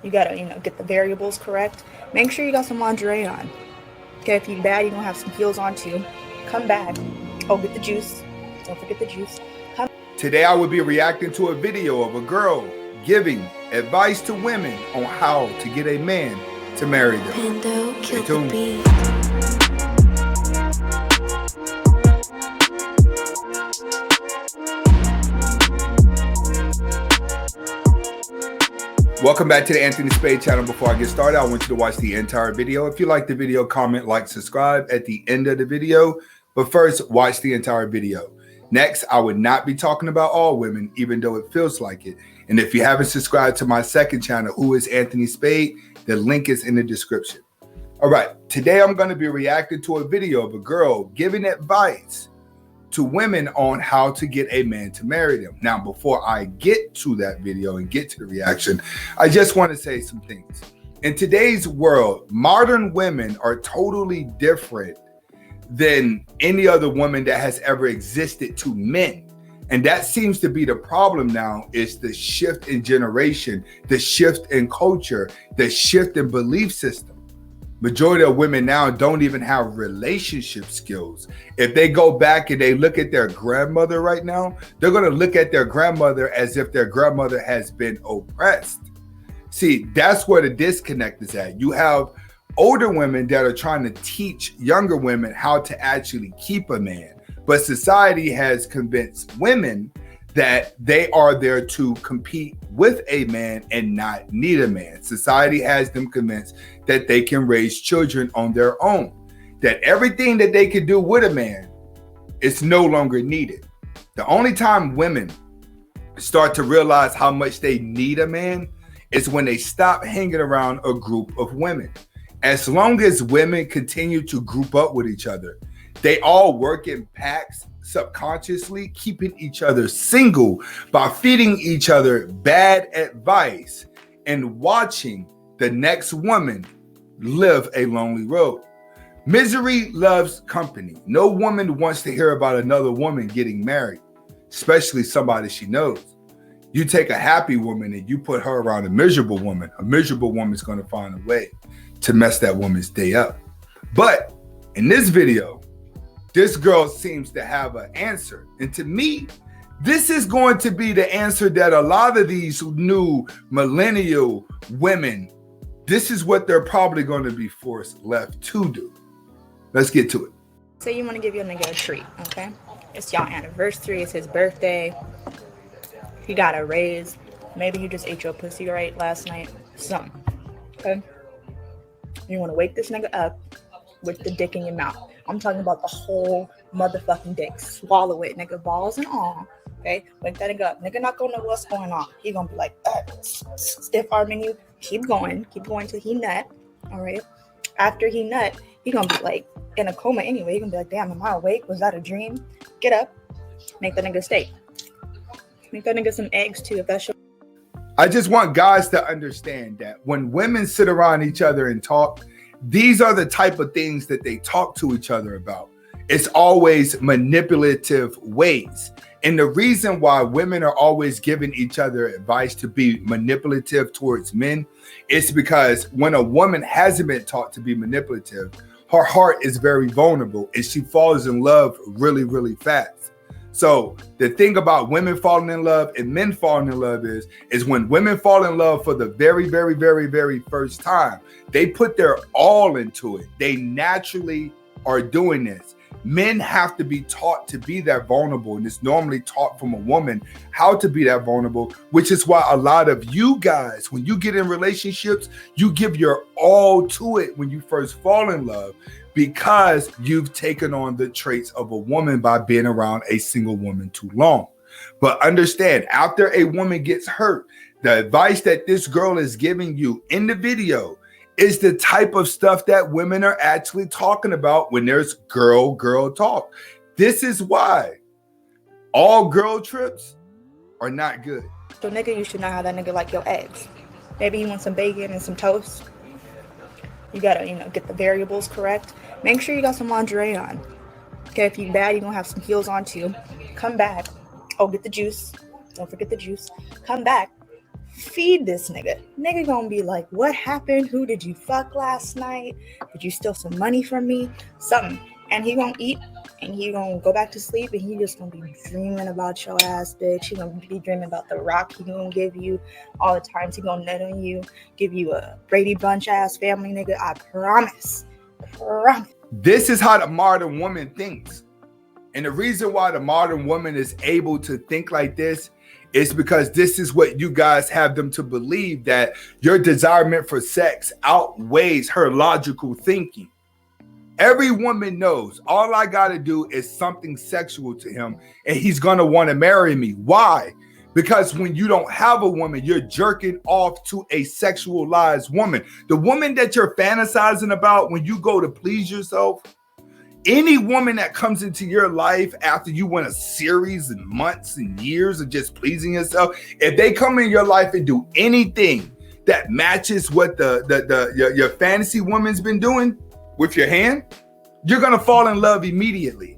You gotta, get the variables correct. Make sure you got some lingerie on. Okay, if you're bad, you're gonna have some heels on too. Come back. Oh, get the juice. Don't forget the juice. Today I will be reacting to a video of a girl giving advice to women on how to get a man to marry them. Stay tuned. Welcome back to the Anthony Spade channel. Before I get started, I want you to watch the entire video. If you like the video, comment, like, subscribe at the end of the video. But first, watch the entire video. Next, I would not be talking about all women, even though it feels like it. And if you haven't subscribed to my second channel, Who is Anthony Spade, the link is in the description. All right, today I'm going to be reacting to a video of a girl giving advice to women on how to get a man to marry them. Now, before I get to that video and get to the reaction, I just want to say some things. In today's world, modern women are totally different than any other woman that has ever existed to men. And that seems to be the problem now, is the shift in generation, the shift in culture, the shift in belief system. Majority of women now don't even have relationship skills. If they go back and they look at their grandmother right now, they're going to look at their grandmother as if their grandmother has been oppressed. See, that's where the disconnect is at. You have older women that are trying to teach younger women how to actually keep a man. But society has convinced women that they are there to compete with a man and not need a man. Society has them convinced that they can raise children on their own, that everything that they can do with a man is no longer needed. The only time women start to realize how much they need a man is when they stop hanging around a group of women. As long as women continue to group up with each other, they all work in packs, subconsciously keeping each other single by feeding each other bad advice and watching the next woman live a lonely road. Misery loves company. No woman wants to hear about another woman getting married, especially somebody she knows. You take a happy woman and you put her around a miserable woman's going to find a way to mess that woman's day up. But in this video, this girl seems to have an answer. And to me, this is going to be the answer that a lot of these new millennial women, this is what they're probably going to be forced left to do. Let's get to it. Say you want to give your nigga a treat, okay? It's y'all anniversary, it's his birthday. He got a raise. Maybe you just ate your pussy right last night. Something, okay? You want to wake this nigga up with the dick in your mouth. I'm talking about the whole motherfucking dick. Swallow it, nigga, balls and all. Okay? Wake that nigga up. Nigga not gonna know what's going on. He gonna be like, stiff arming you. Keep going till he nut. All right? After he nut, he gonna be like in a coma anyway. He gonna be like, damn, am I awake? Was that a dream? Get up. Make that nigga steak. Make that nigga some eggs too, if that's your... I just want guys to understand that when women sit around each other and talk, these are the type of things that they talk to each other about. It's always manipulative ways. And the reason why women are always giving each other advice to be manipulative towards men is because when a woman hasn't been taught to be manipulative, her heart is very vulnerable and she falls in love really, really fast. So the thing about women falling in love and men falling in love is when women fall in love for the very, very, very, very first time, they put their all into it. They naturally are doing this. Men have to be taught to be that vulnerable, and it's normally taught from a woman how to be that vulnerable, which is why a lot of you guys, when you get in relationships, you give your all to it when you first fall in love, because you've taken on the traits of a woman by being around a single woman too long. But understand, after a woman gets hurt, the advice that this girl is giving you in the video is the type of stuff that women are actually talking about when there's girl talk. This is why all girl trips are not good. So nigga, you should know how that nigga like your eggs. Maybe you want some bacon and some toast. You gotta, get the variables correct. Make sure you got some lingerie on. Okay, if you're bad, you're gonna have some heels on too. Come back. Oh, get the juice. Don't forget the juice. Come back. Feed this nigga. Nigga gonna be like, what happened? Who did you fuck last night? Did you steal some money from me? Something. And he gonna eat and he gonna go back to sleep and he just gonna be dreaming about your ass, bitch. He gonna be dreaming about the rock he gonna give you, all the times he gonna nut on you, give you a Brady Bunch ass family, nigga. I promise. This is how the modern woman thinks. And the reason why the modern woman is able to think like this is because this is what you guys have them to believe, that your desirement for sex outweighs her logical thinking. Every woman knows all I got to do is something sexual to him and he's going to want to marry me. Why? Because when you don't have a woman, you're jerking off to a sexualized woman. The woman that you're fantasizing about when you go to please yourself, any woman that comes into your life after you went a series and months and years of just pleasing yourself, if they come in your life and do anything that matches what your fantasy woman's been doing with your hand, you're going to fall in love immediately.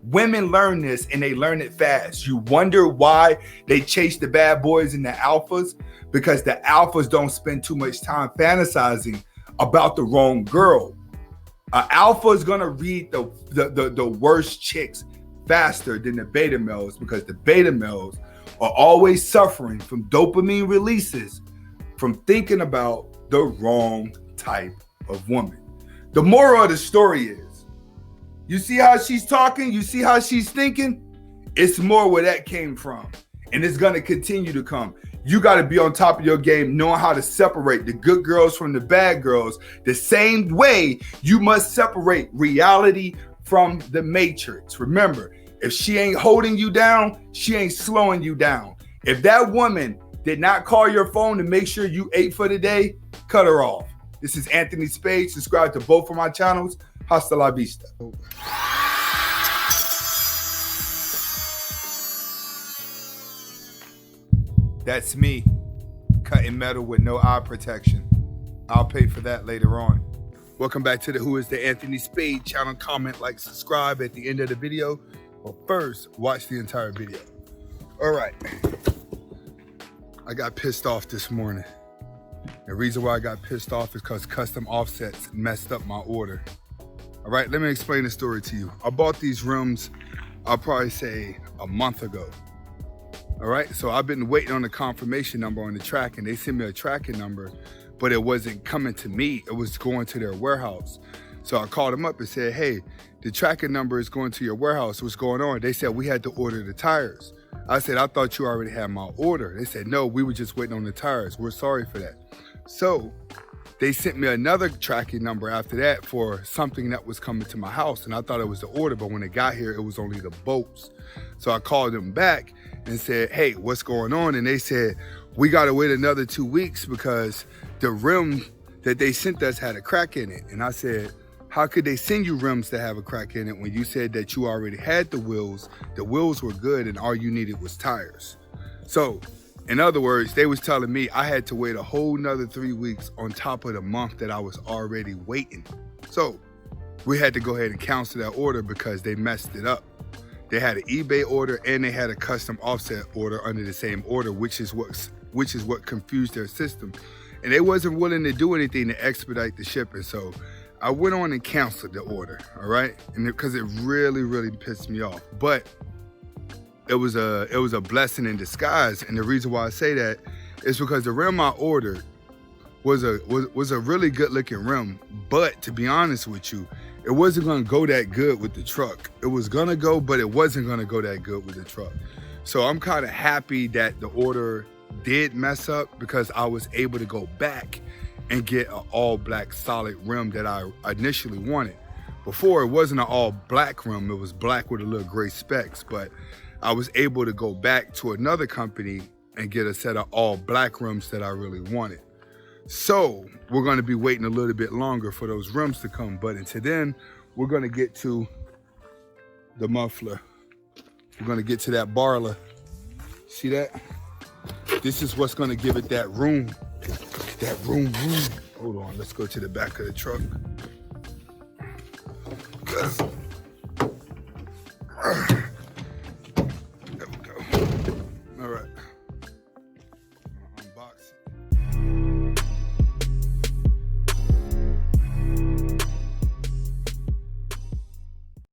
Women learn this and they learn it fast. You wonder why they chase the bad boys and the alphas? Because the alphas don't spend too much time fantasizing about the wrong girl. An alpha is going to read the worst chicks faster than the beta males, because the beta males are always suffering from dopamine releases from thinking about the wrong type of woman. The moral of the story is, you see how she's talking? You see how she's thinking? It's more where that came from. And it's going to continue to come. You got to be on top of your game, knowing how to separate the good girls from the bad girls. The same way you must separate reality from the matrix. Remember, if she ain't holding you down, she ain't slowing you down. If that woman did not call your phone to make sure you ate for the day, cut her off. This is Anthony Spade. Subscribe to both of my channels. Hasta la vista. That's me, cutting metal with no eye protection. I'll pay for that later on. Welcome back to the Who is the Anthony Spade channel. Comment, like, subscribe at the end of the video. But first, watch the entire video. All right. I got pissed off this morning. The reason why I got pissed off is because custom offsets messed up my order. All right, let me explain the story to you. I bought these rims, I'll probably say a month ago. All right, so I've been waiting on the confirmation number on the tracking. They sent me a tracking number, but it wasn't coming to me. It was going to their warehouse. So I called them up and said, hey, the tracking number is going to your warehouse. What's going on? They said, we had to order the tires. I said, I thought you already had my order. They said, no, we were just waiting on the tires. We're sorry for that. So they sent me another tracking number after that for something that was coming to my house. And I thought it was the order, but when it got here, it was only the bolts. So I called them back and said, hey, what's going on? And they said, we got to wait another 2 weeks because the rim that they sent us had a crack in it. And I said, how could they send you rims that have a crack in it when you said that you already had the wheels were good and all you needed was tires? So in other words, they was telling me I had to wait a whole nother 3 weeks on top of the month that I was already waiting. So we had to go ahead and cancel that order because they messed it up. They had an eBay order and they had a custom offset order under the same order, which is what confused their system. And they wasn't willing to do anything to expedite the shipping. So I went on and canceled the order, all right? And because it really, really pissed me off. But it was a blessing in disguise. And the reason why I say that is because the rim I ordered was a really good looking rim. But to be honest with you, it wasn't gonna go that good with the truck. It was gonna go, but it wasn't gonna go that good with the truck. So I'm kind of happy that the order did mess up because I was able to go back and get an all black solid rim that I initially wanted. Before, it wasn't an all black rim, it was black with a little gray specks, but I was able to go back to another company and get a set of all black rims that I really wanted. So we're gonna be waiting a little bit longer for those rims to come, but until then, we're gonna get to the muffler. We're gonna get to that barla. See that? This is what's gonna give it that room. That room. Hold on, let's go to the back of the truck.